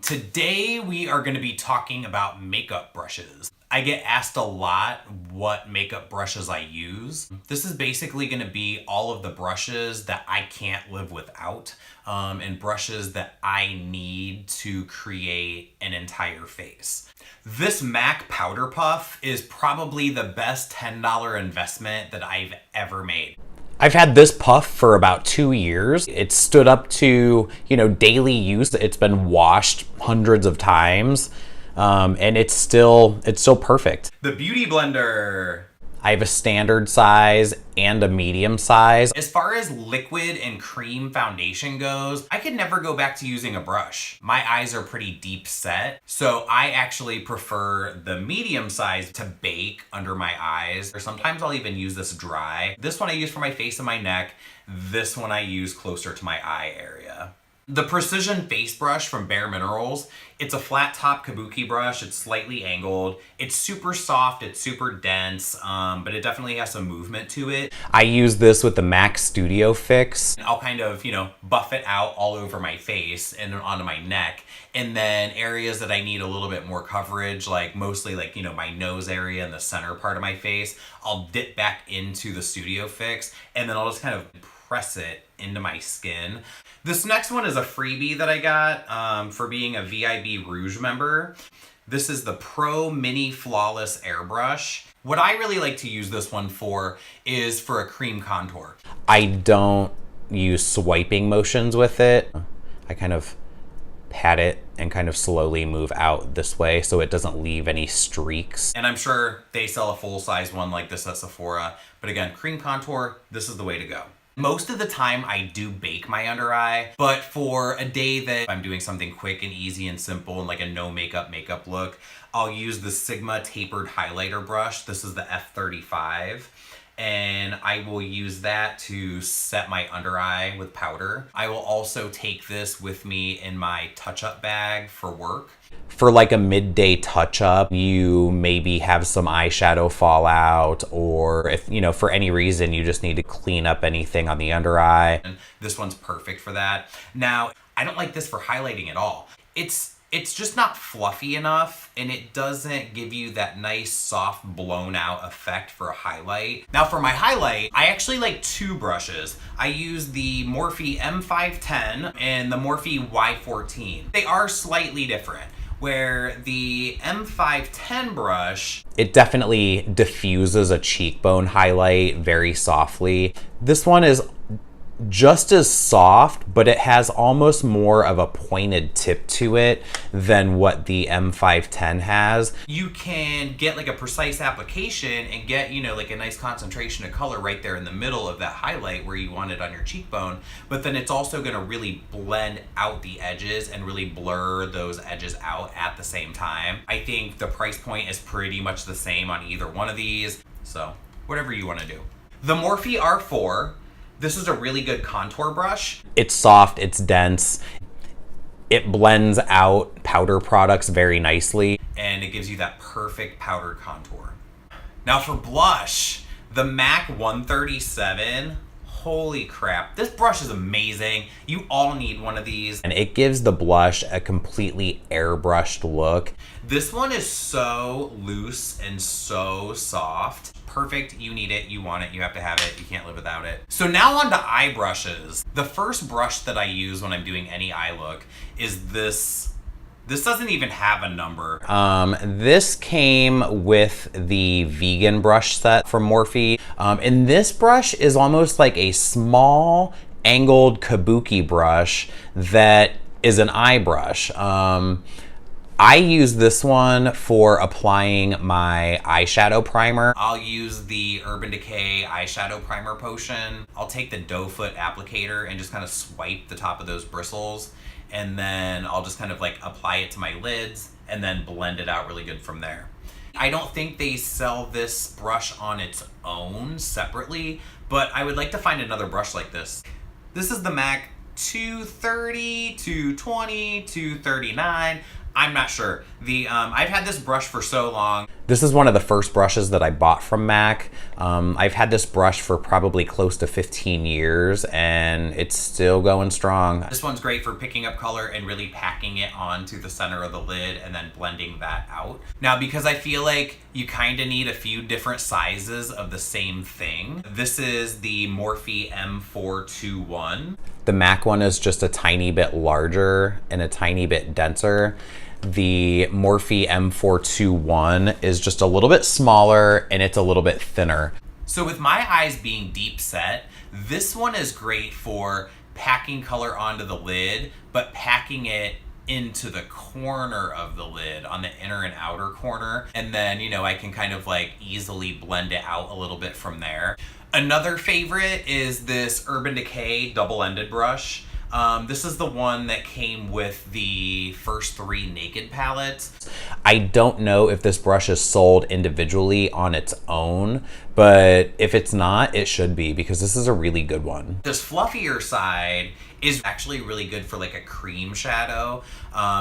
Today we are going to be talking about makeup brushes. I get asked a lot what makeup brushes I use. This is basically going to be all of the brushes that I can't live without, and brushes that I need to create an entire face. This MAC Powder Puff is probably the best $10 investment that I've ever made. I've had this puff for about 2 years. It's stood up to, daily use. It's been washed hundreds of times, and it's still perfect. The Beauty Blender. I have a standard size and a medium size. As far as liquid and cream foundation goes, I could never go back to using a brush. My eyes are pretty deep set, so I actually prefer the medium size to bake under my eyes. Or sometimes I'll even use this dry. This one I use for my face and my neck. This one I use closer to my eye area. The Precision Face Brush from Bare Minerals. It's a flat top kabuki brush. It's slightly angled. It's super soft. It's super dense, but it definitely has some movement to it. I use this with the MAC Studio Fix. I'll kind of, buff it out all over my face and onto my neck. And then areas that I need a little bit more coverage, mostly my nose area and the center part of my face, I'll dip back into the Studio Fix and then I'll just kind of press it into my skin. This next one is a freebie that I got for being a VIB Rouge member. This is the Pro Mini Flawless Airbrush. What I really like to use this one for is for a cream contour. I don't use swiping motions with it. I kind of pat it and kind of slowly move out this way so it doesn't leave any streaks. And I'm sure they sell a full-size one like this at Sephora. But again, cream contour, this is the way to go. Most of the time I do bake my under eye, but for a day that I'm doing something quick and easy and simple and like a no makeup look, I'll use the Sigma tapered highlighter brush. This is the F35. And I will use that to set my under eye with powder. I will also take this with me in my touch-up bag for work. For like a midday touch-up, you maybe have some eyeshadow fallout, or if, for any reason you just need to clean up anything on the under eye. And this one's perfect for that. Now, I don't like this for highlighting at all. It's just not fluffy enough, and it doesn't give you that nice, soft, blown out effect for a highlight. Now for my highlight, I actually like two brushes. I use the Morphe M510 and the Morphe Y14. They are slightly different. Where the M510 brush, it definitely diffuses a cheekbone highlight very softly. This one is just as soft, but it has almost more of a pointed tip to it than what the M510 has. You can get like a precise application and get, like a nice concentration of color right there in the middle of that highlight where you want it on your cheekbone, but then it's also gonna really blend out the edges and really blur those edges out at the same time. I think the price point is pretty much the same on either one of these, so whatever you wanna do. The Morphe R4, this is a really good contour brush. It's soft, it's dense. It blends out powder products very nicely, and it gives you that perfect powdered contour. Now for blush, the MAC 137, holy crap. This brush is amazing. You all need one of these. And it gives the blush a completely airbrushed look. This one is so loose and so soft. Perfect, you need it, you want it, you have to have it, you can't live without it. So now on to eye brushes. The first brush that I use when I'm doing any eye look is this. This doesn't even have a number. This came with the vegan brush set from Morphe. And this brush is almost like a small angled kabuki brush that is an eye brush. I use this one for applying my eyeshadow primer. I'll use the Urban Decay eyeshadow primer potion. I'll take the doe foot applicator and just kind of swipe the top of those bristles, and then I'll just kind of apply it to my lids and then blend it out really good from there. I don't think they sell this brush on its own separately, but I would like to find another brush like this. This is the MAC 230, 220, 239. I'm not sure. I've had this brush for so long. This is one of the first brushes that I bought from MAC. I've had this brush for probably close to 15 years and it's still going strong. This one's great for picking up color and really packing it onto the center of the lid and then blending that out. Now, because I feel like you kind of need a few different sizes of the same thing, this is the Morphe M421. The MAC one is just a tiny bit larger and a tiny bit denser. The Morphe M421 is just a little bit smaller and it's a little bit thinner. So with my eyes being deep set, this one is great for packing color onto the lid, but packing it into the corner of the lid on the inner and outer corner. And then, you know, I can kind of like easily blend it out a little bit from there. Another favorite is this Urban Decay double-ended brush. This is the one that came with the first 3 Naked palettes. I don't know if this brush is sold individually on its own, but if it's not, it should be because this is a really good one. This fluffier side is actually really good for like a cream shadow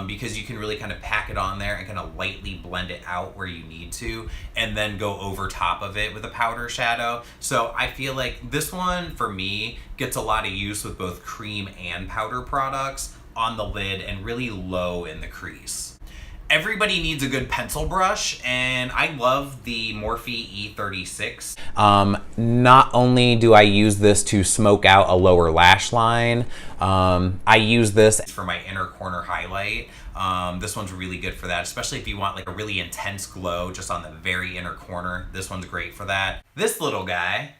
because you can really kind of pack it on there and kind of lightly blend it out where you need to and then go over top of it with a powder shadow. So I feel like this one for me gets a lot of use with both cream and powder products on the lid and really low in the crease. Everybody needs a good pencil brush, and I love the Morphe E36. Not only do I use this to smoke out a lower lash line, I use this for my inner corner highlight. This one's really good for that, especially if you want like a really intense glow just on the very inner corner. This one's great for that. This little guy,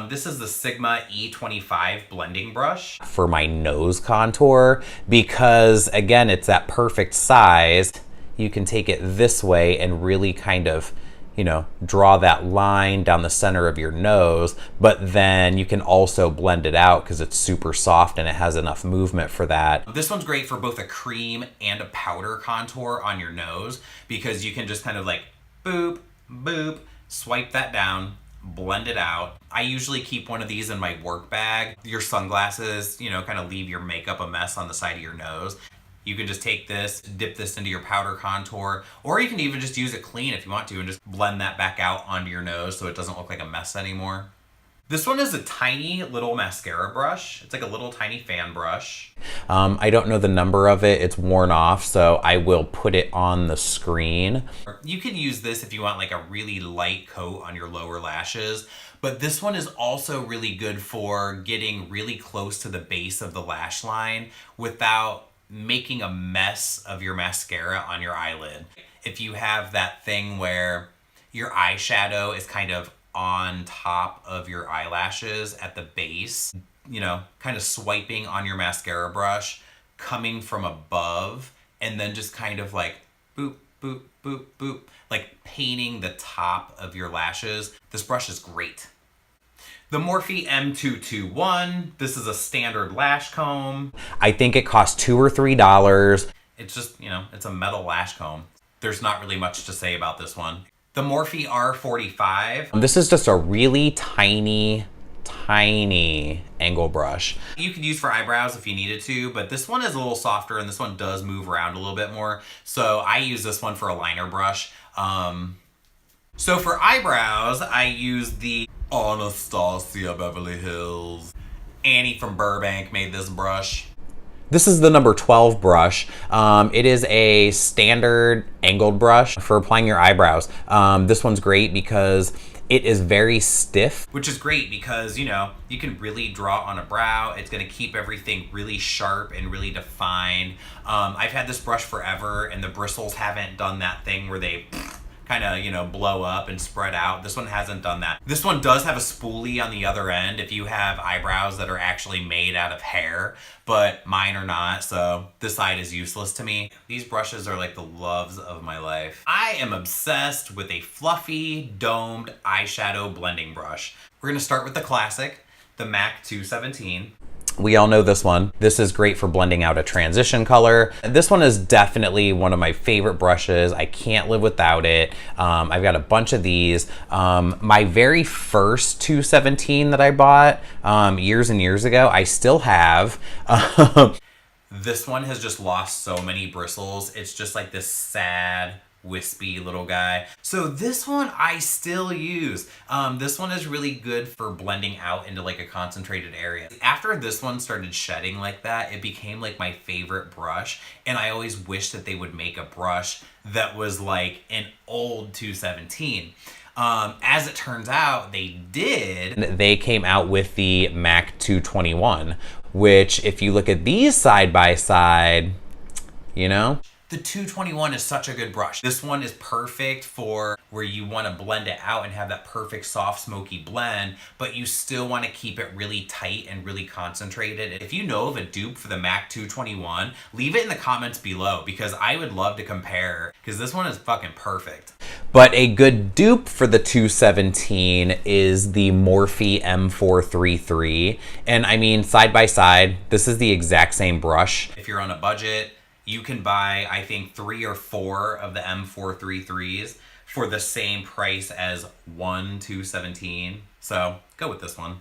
this is the Sigma E25 blending brush for my nose contour because, again, it's that perfect size. You can take it this way and really kind of, you know, draw that line down the center of your nose, but then you can also blend it out because it's super soft and it has enough movement for that. This one's great for both a cream and a powder contour on your nose because you can just kind of like boop, boop, swipe that down, blend it out. I usually keep one of these in my work bag. Your sunglasses, you know, kind of leave your makeup a mess on the side of your nose. You can just take this, dip this into your powder contour, or you can even just use it clean if you want to and just blend that back out onto your nose so it doesn't look like a mess anymore. This one is a tiny little mascara brush. It's like a little tiny fan brush. I don't know the number of it. It's worn off, so I will put it on the screen. You could use this if you want like a really light coat on your lower lashes, but this one is also really good for getting really close to the base of the lash line without making a mess of your mascara on your eyelid. If you have that thing where your eyeshadow is kind of on top of your eyelashes at the base, you know, kind of swiping on your mascara brush, coming from above, and then just kind of like boop, boop, boop, boop, like painting the top of your lashes. This brush is great. The Morphe M221, this is a standard lash comb. I think it costs $2 or $3. It's just, you know, it's a metal lash comb. There's not really much to say about this one. The Morphe R45. This is just a really tiny angle brush. You could use for eyebrows if you needed to, but this one is a little softer and this one does move around a little bit more. So I use this one for a liner brush. So for eyebrows, I use the Anastasia Beverly Hills. Annie from Burbank made this brush. This is the number 12 brush. It is a standard angled brush for applying your eyebrows. This one's great because it is very stiff, which is great because, you know, you can really draw on a brow. It's gonna keep everything really sharp and really defined. I've had this brush forever and the bristles haven't done that thing where they kind of, you know, blow up and spread out. This one hasn't done that. This one does have a spoolie on the other end if you have eyebrows that are actually made out of hair, but mine are not, so this side is useless to me. These brushes are like the loves of my life. I am obsessed with a fluffy, domed eyeshadow blending brush. We're gonna start with the classic, the MAC 217. We all know this one. This is great for blending out a transition color. This one is definitely one of my favorite brushes. I can't live without it. I've got a bunch of these. My very first 217 that I bought years and years ago, I still have. This one has just lost so many bristles. It's just like this sad wispy little guy. So this one I still use. This one is really good for blending out into like a concentrated area. After this one started shedding like that, it became like my favorite brush, and I always wish that they would make a brush that was like an old 217. As it turns out, they did. They came out with the MAC 221, which if you look at these side by side, you know, the 221 is such a good brush. This one is perfect for where you want to blend it out and have that perfect soft smoky blend, but you still want to keep it really tight and really concentrated. If you know of a dupe for the MAC 221, leave it in the comments below because I would love to compare, because this one is fucking perfect. But a good dupe for the 217 is the Morphe M433. And I mean, side by side, this is the exact same brush. If you're on a budget, you can buy, I think, 3 or 4 of the M433s for the same price as one 217. So go with this one.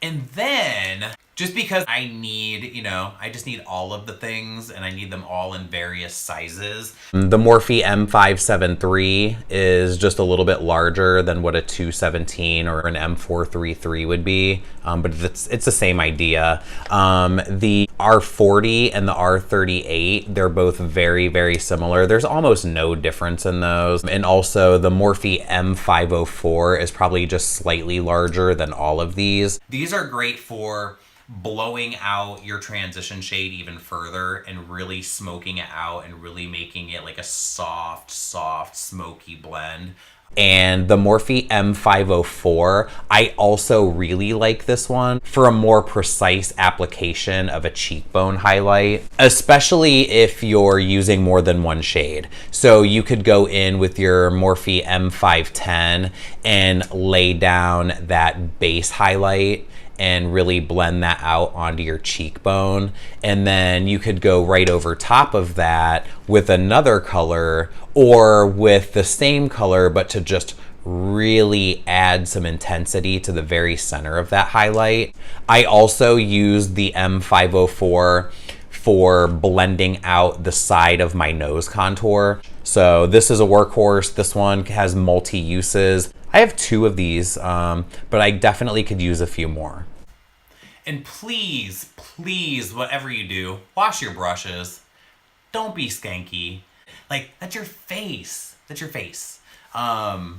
And then, just because I need, you know, I just need all of the things and I need them all in various sizes. The Morphe M573 is just a little bit larger than what a 217 or an M433 would be, but it's the same idea. The R40 and the R38, they're both very, very similar. There's almost no difference in those. And also the Morphe M504 is probably just slightly larger than all of these. These are great for blowing out your transition shade even further and really smoking it out and really making it like a soft, smoky blend. And the Morphe M504, I also really like this one for a more precise application of a cheekbone highlight, especially if you're using more than one shade. So you could go in with your Morphe M510 and lay down that base highlight and really blend that out onto your cheekbone. And then you could go right over top of that with another color or with the same color, but to just really add some intensity to the very center of that highlight. I also use the M504 for blending out the side of my nose contour. So this is a workhorse. This one has multi-uses. I have 2 of these, but I definitely could use a few more. And please, please, whatever you do, wash your brushes. Don't be skanky. Like, that's your face. That's your face. Yeah,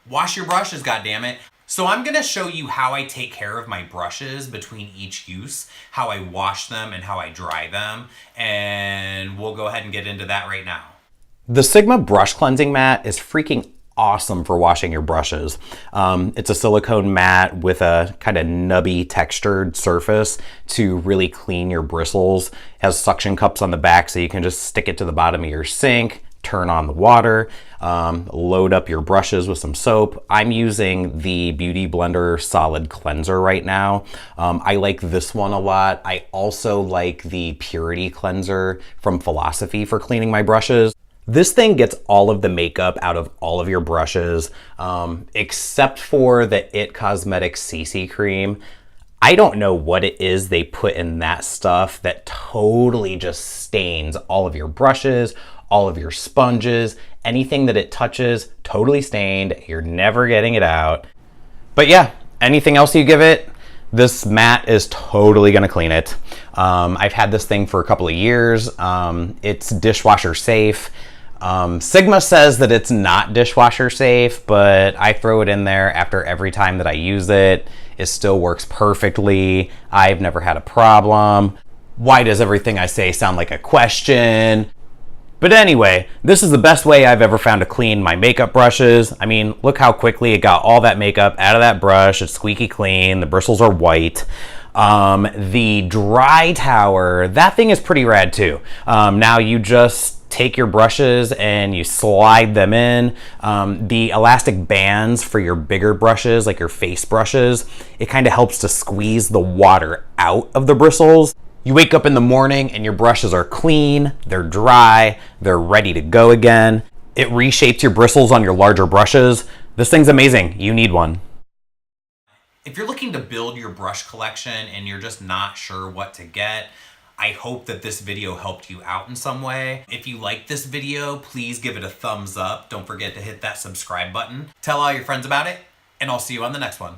wash your brushes, goddammit. So I'm gonna show you how I take care of my brushes between each use, how I wash them and how I dry them, and we'll go ahead and get into that right now. The Sigma brush cleansing mat is freaking awesome for washing your brushes. It's a silicone mat with a kind of nubby textured surface to really clean your bristles. It has suction cups on the back so you can just stick it to the bottom of your sink, turn on the water, load up your brushes with some soap. I'm using the Beauty Blender Solid Cleanser right now. I like this one a lot. I also like the Purity Cleanser from Philosophy for cleaning my brushes. This thing gets all of the makeup out of all of your brushes, except for the IT Cosmetics CC cream. I don't know what it is they put in that stuff that totally just stains all of your brushes, all of your sponges, anything that it touches, totally stained. You're never getting it out. But yeah, anything else you give it, this mat is totally gonna clean it. I've had this thing for a couple of years. It's dishwasher safe. Sigma says that it's not dishwasher safe, but I throw it in there after every time that I use it. It still works perfectly. I've never had a problem. Why does everything I say sound like a question? But anyway, this is the best way I've ever found to clean my makeup brushes. I mean, look how quickly it got all that makeup out of that brush. It's squeaky clean. The bristles are white. The dry tower, that thing is pretty rad too. Now you just take your brushes and you slide them in. The elastic bands for your bigger brushes, like your face brushes, it kind of helps to squeeze the water out of the bristles. You wake up in the morning and your brushes are clean, they're dry, they're ready to go again. It reshapes your bristles on your larger brushes. This thing's amazing. You need one. If you're looking to build your brush collection and you're just not sure what to get, I hope that this video helped you out in some way. If you like this video, please give it a thumbs up. Don't forget to hit that subscribe button. Tell all your friends about it, and I'll see you on the next one.